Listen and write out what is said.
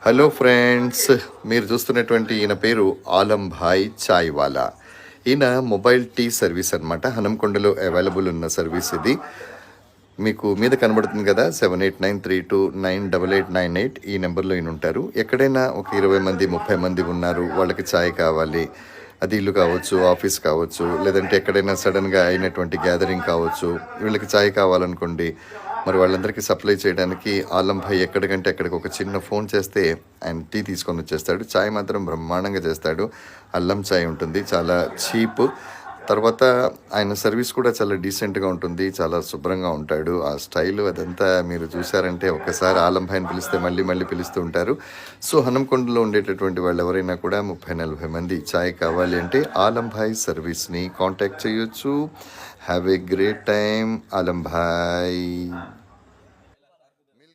Hello friends, మీరు చూస్తున్నటువంటి ఈయన పేరు ఆలంభాయ్ చాయ్ వాలా. ఈయన మొబైల్ టీ సర్వీస్ అనమాట. హనంకొండలో అవైలబుల్ ఉన్న సర్వీస్ ఇది. మీకు మీద కనబడుతుంది కదా, 7893298898. ఈ నెంబర్లో ఈయన ఉంటారు. ఎక్కడైనా ఒక 20 మంది 30 మంది ఉన్నారు, వాళ్ళకి ఛాయ్ కావాలి, అది ఇల్లు కావచ్చు, ఆఫీస్ కావచ్చు, లేదంటే ఎక్కడైనా సడన్గా అయినటువంటి గ్యాదరింగ్ కావచ్చు, వీళ్ళకి ఛాయ్ కావాలనుకోండి, మరి వాళ్ళందరికీ సప్లై చేయడానికి ఆలం భాయ్ ఎక్కడికంటే అక్కడికి ఒక చిన్న ఫోన్ చేస్తే ఆయన టీ తీసుకొని వచ్చేస్తాడు. ఛాయ్ మాత్రం బ్రహ్మాండంగా చేస్తాడు. అల్లం ఛాయ్ ఉంటుంది, చాలా చీప్. తర్వాత ఆయన సర్వీస్ కూడా చాలా డీసెంట్గా ఉంటుంది, చాలా శుభ్రంగా ఉంటాడు. ఆ స్టైల్ అదంతా మీరు చూసారంటే ఒకసారి ఆలం భాయ్ని పిలిస్తే మళ్ళీ మళ్ళీ పిలుస్తూ ఉంటారు. సో హనంకొండలో ఉండేటటువంటి వాళ్ళు ఎవరైనా కూడా 30-40 మంది ఛాయ్ కావాలి అంటే ఆలం భాయ్ సర్వీస్ని కాంటాక్ట్ చేయొచ్చు. Have a great time Alam Bhai.